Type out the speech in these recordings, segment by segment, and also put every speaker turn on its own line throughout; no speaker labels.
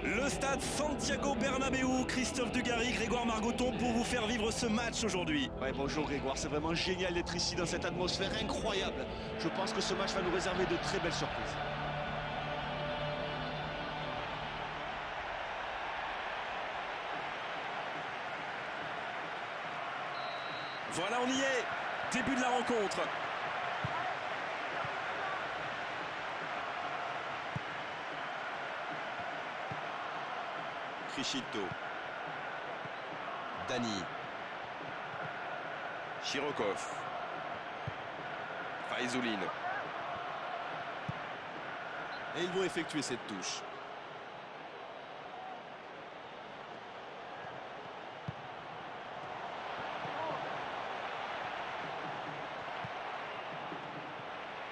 Le stade Santiago Bernabéu, Christophe Dugarry, Grégoire Margoton pour vous faire vivre ce match aujourd'hui.
Ouais, bonjour Grégoire, c'est vraiment génial d'être ici dans cette atmosphère incroyable. Je pense que ce match va nous réserver de très belles surprises.
Voilà, on y est. Début de la rencontre. Criscito. Dani. Chirokov. Faizuline. Et ils vont effectuer cette touche.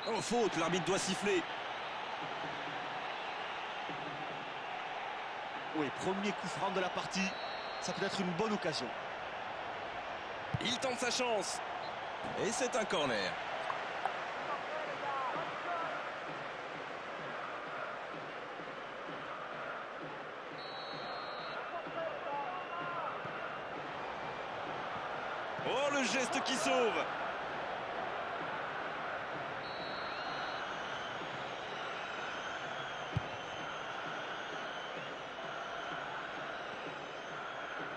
Oh, faute, l'arbitre doit siffler.
Oui, premier coup franc de la partie, ça peut être une bonne occasion.
Il tente sa chance. Et c'est un corner. Oh, le geste qui sauve.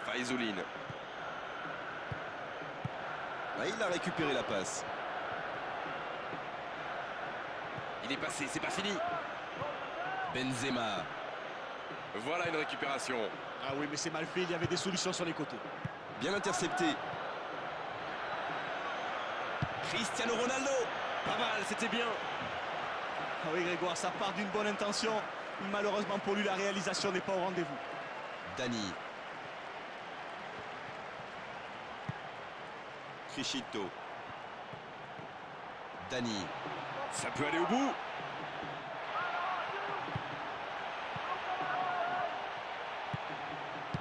Faizuline. Ah, il a récupéré la passe. Il est passé, c'est pas fini. Benzema. Voilà une récupération.
Ah oui, mais c'est mal fait, il y avait des solutions sur les côtés.
Bien intercepté. Cristiano Ronaldo. Pas mal, c'était bien.
Ah oui Grégoire, ça part d'une bonne intention. Malheureusement pour lui, la réalisation n'est pas au rendez-vous.
Dani. Criscito. Dani. Ça peut aller au bout.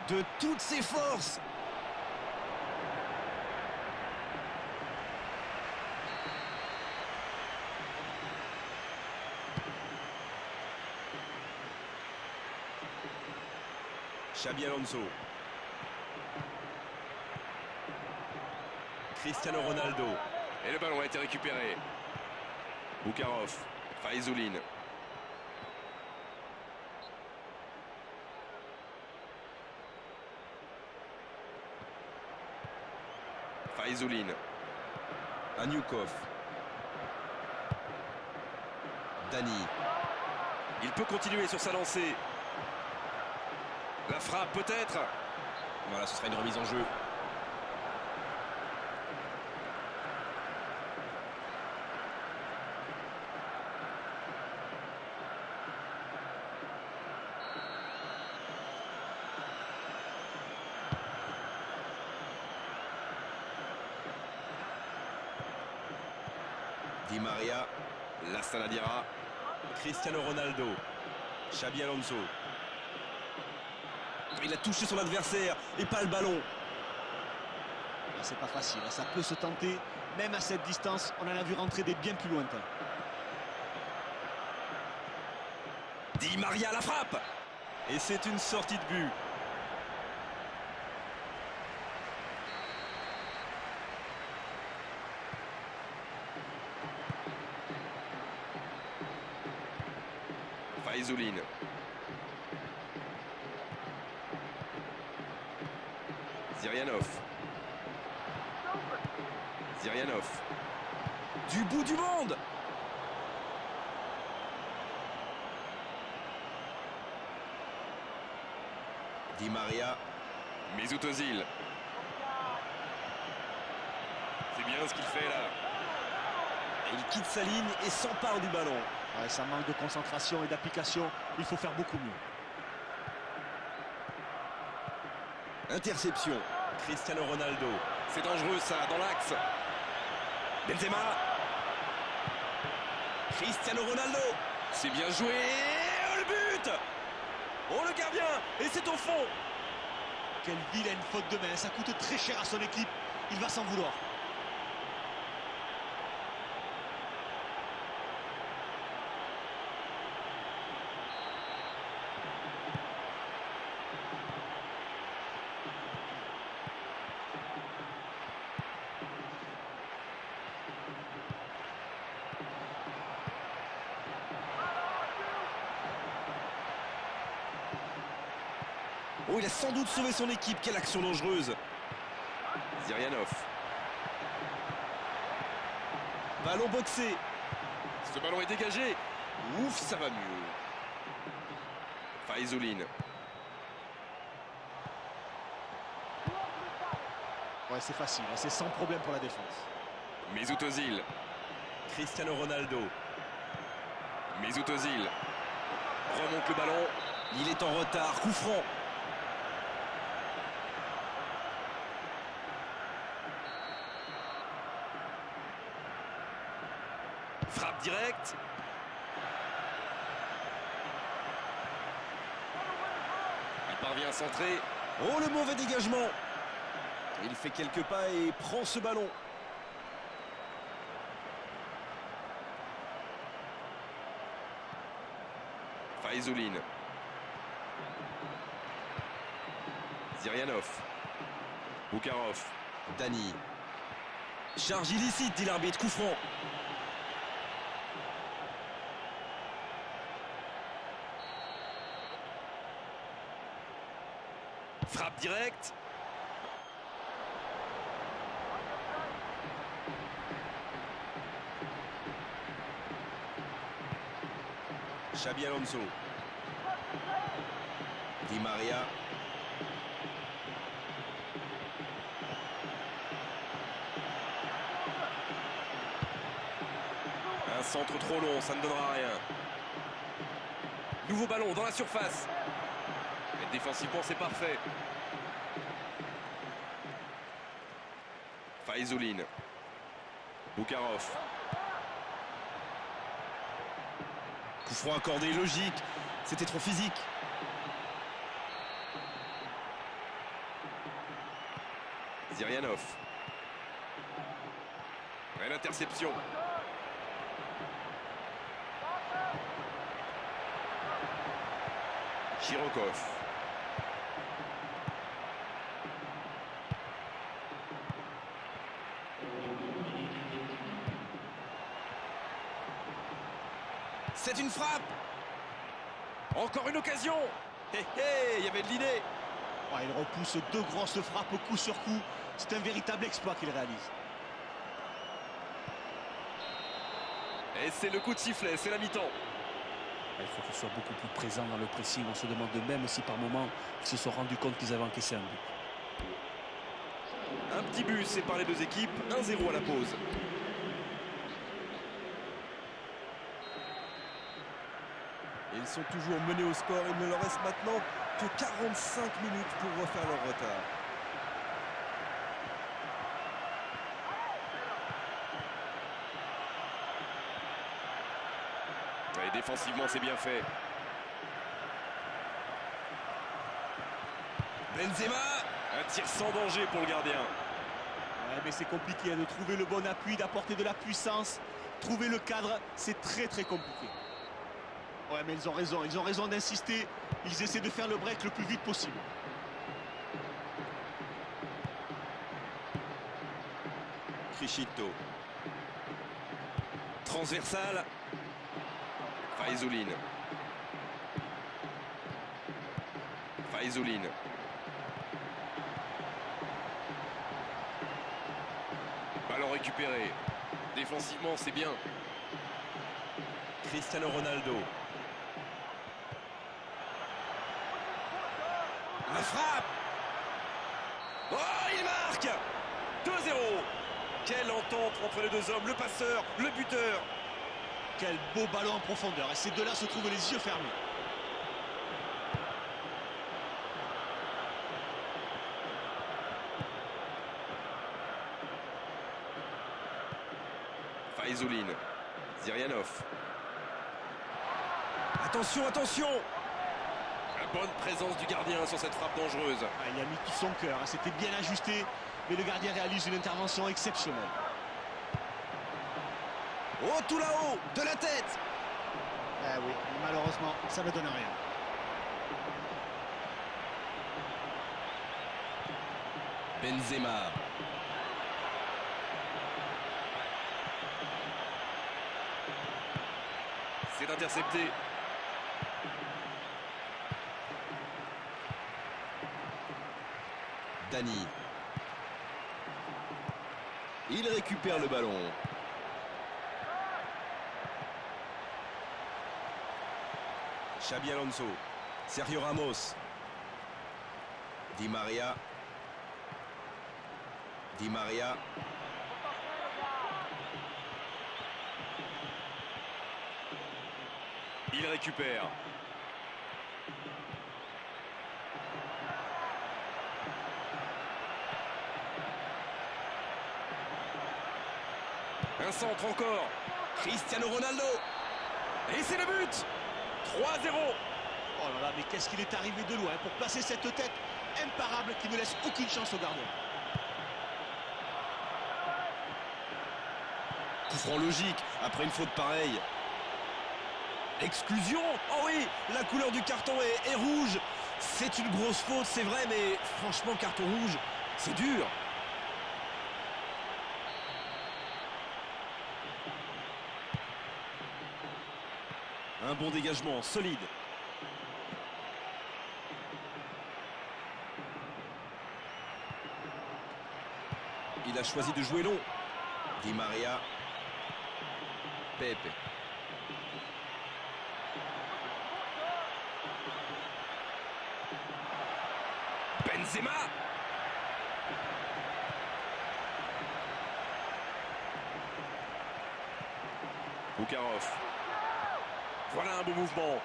De toutes ses forces. Xabi Alonso. Cristiano Ronaldo. Et le ballon a été récupéré. Boukarov. Faizuline. Faizuline. Aniukov. Dani. Il peut continuer sur sa lancée. La frappe peut-être. Voilà, ce sera une remise en jeu. Di Maria, Lassanadira, Cristiano Ronaldo, Xabi Alonso. Il a touché son adversaire et pas le ballon.
C'est pas facile, ça peut se tenter. Même à cette distance, on en a vu rentrer des bien plus lointains.
Di Maria, la frappe. Et c'est une sortie de but. Faizuline. Zirianov. Zirianov. Du bout du monde. Di Maria. Mesut Özil. C'est bien ce qu'il fait là. Et il quitte sa ligne et s'empare du ballon.
Ouais, ça manque de concentration et d'application, il faut faire beaucoup mieux.
Interception. Cristiano Ronaldo. C'est dangereux ça, dans l'axe. Benzema. Cristiano Ronaldo. C'est bien joué. Oh, le but. Oh, le gardien. Et c'est au fond.
Quelle vilaine faute de main, ça coûte très cher à son équipe. Il va s'en vouloir.
Oh, il a sans doute sauvé son équipe. Quelle action dangereuse. Zirianov. Ballon boxé. Ce ballon est dégagé. Ouf, ça va mieux. Faizuline.
Ouais, c'est facile, c'est sans problème pour la défense.
Mesut Özil. Cristiano Ronaldo. Mesut Özil. Remonte le ballon. Il est en retard. Coup franc. Frappe directe. Il parvient à centrer. Oh, le mauvais dégagement. Il fait quelques pas et prend ce ballon. Faizuline. Zirianov. Boukarov. Dani. Charge illicite, dit l'arbitre. Coup franc. Frappe directe. Xabi Alonso. Di Maria. Un centre trop long, ça ne donnera rien. Nouveau ballon dans la surface. Mais défensivement, c'est parfait. Faizuline. Boukarov. Coup franc accordé, logique. C'était trop physique. Zirianov. Et l'interception. Chirokov. C'est une frappe. Encore une occasion. Hé hé, il y avait de l'idée.
Ouais, il repousse deux grosses frappes coup sur coup. C'est un véritable exploit qu'il réalise.
Et c'est le coup de sifflet, c'est la mi-temps.
Il faut qu'il soit beaucoup plus présent dans le pressing. On se demande même si par moment ils se sont rendus compte qu'ils avaient encaissé un but.
Un petit but sépare les deux équipes, 1-0 à la pause. Ils sont toujours menés au score, il ne leur reste maintenant que 45 minutes pour refaire leur retard. Et défensivement, c'est bien fait. Benzema, un tir sans danger pour le gardien.
Ouais, mais c'est compliqué de trouver le bon appui, d'apporter de la puissance. Trouver le cadre, c'est très compliqué. Ouais, mais ils ont raison d'insister. Ils essaient de faire le break le plus vite possible.
Criscito. Transversal. Faizuline. Faizuline. Ballon récupéré. Défensivement, c'est bien. Cristiano Ronaldo. La frappe. Oh, il marque. 2-0. Quelle entente entre les deux hommes, le passeur, le buteur.
Quel beau ballon en profondeur. Et ces deux-là se trouvent les yeux fermés.
Faizuline. Zirianov. Attention, attention. La bonne présence du gardien sur cette frappe dangereuse.
Ah, il a mis tout son cœur. C'était bien ajusté. Mais le gardien réalise une intervention exceptionnelle.
Oh, tout là-haut, de la tête.
Ah oui, malheureusement, ça ne donne rien.
Benzema. C'est intercepté. Dani. Il récupère le ballon. Xabi Alonso. Sergio Ramos. Di Maria. Di Maria. Il récupère. Un centre encore. Cristiano Ronaldo. Et c'est le but. 3-0.
Oh là là, mais qu'est-ce qu'il est arrivé de loin pour placer cette tête imparable qui ne laisse aucune chance au gardien.
Coup franc logique après une faute pareille. Exclusion. Oh oui, la couleur du carton est rouge. C'est une grosse faute, c'est vrai, mais franchement, carton rouge, c'est dur. Un bon dégagement, solide. Il a choisi de jouer long. Di Maria. Pepe. Benzema. Boukarov. Voilà un beau mouvement.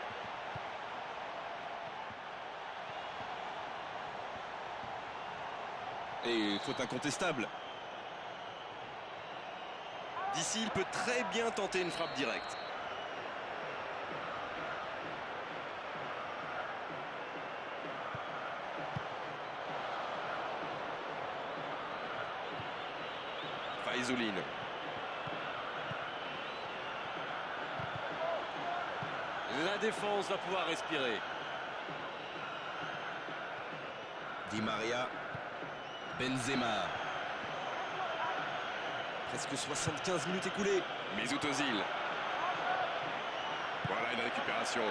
Et faute incontestable. D'ici, il peut très bien tenter une frappe directe. Faizuline. La défense va pouvoir respirer. Di Maria. Benzema. Presque 75 minutes écoulées. Mesut Özil. Voilà une récupération.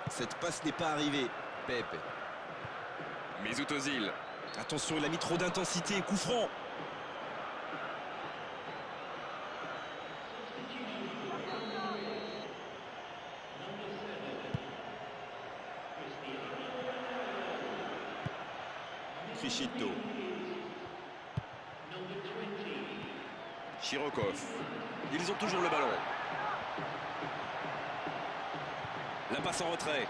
Cette passe n'est pas arrivée. Pepe. Mesut Özil. Attention, il a mis trop d'intensité. Coup franc. Crichito. Chirokov. Ils ont toujours le ballon. La passe en retrait.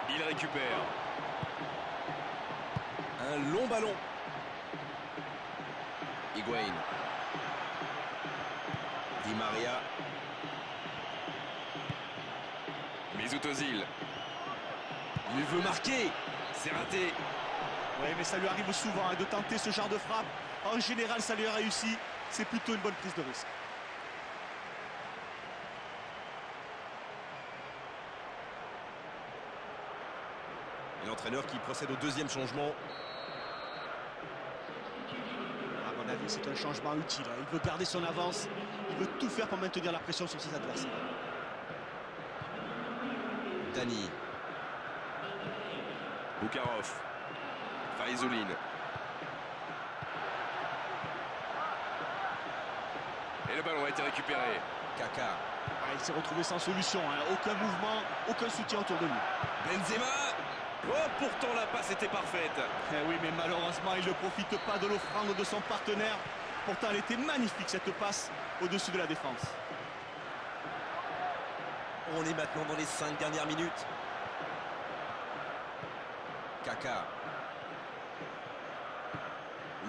Il récupère. Un long ballon. Higuaín. Di Maria. Mesut Özil. Il veut marquer. C'est raté.
Oui, mais ça lui arrive souvent de tenter ce genre de frappe. En général, ça lui a réussi. C'est plutôt une bonne prise de risque.
L'entraîneur qui procède au deuxième changement.
À mon avis, c'est un changement utile. Il veut garder son avance. Il veut tout faire pour maintenir la pression sur ses adversaires.
Dani. Boukarov. Faizuline. Et le ballon a été récupéré. Kaka.
Ah, il s'est retrouvé sans solution. Aucun mouvement, aucun soutien autour de lui.
Benzema. Oh, pourtant la passe était parfaite.
Eh oui, mais malheureusement, il ne profite pas de l'offrande de son partenaire. Pourtant, elle était magnifique, cette passe, au-dessus de la défense.
On est maintenant dans les 5 dernières minutes. Kaka.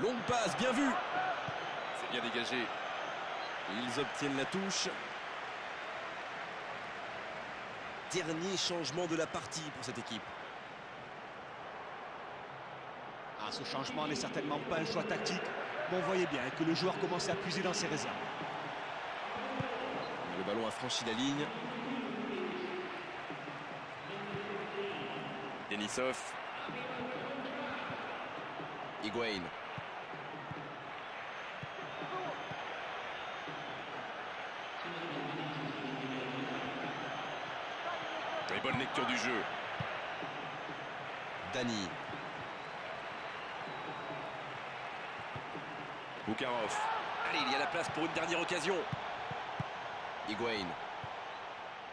Longue passe, bien vu. C'est bien dégagé. Ils obtiennent la touche. Dernier changement de la partie pour cette équipe.
Ah, ce changement n'est certainement pas un choix tactique. Mais on voyait bien que le joueur commençait à puiser dans ses réserves.
Le ballon a franchi la ligne. Denisov. bonne lecture du jeu. Dani. Boukarov. Allez, il y a la place pour une dernière occasion. Higuain.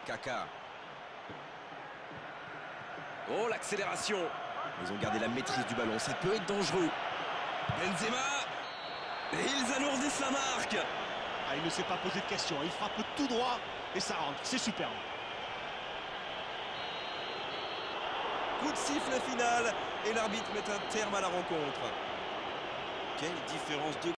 Kaka. Oh, l'accélération. Ils ont gardé la maîtrise du ballon, ça peut être dangereux. Benzema. Et ils alourdissent la marque.
Ah, il ne s'est pas posé de questions, il frappe tout droit et ça rentre, c'est superbe.
Coup de sifflet final et l'arbitre met un terme à la rencontre. Quelle différence de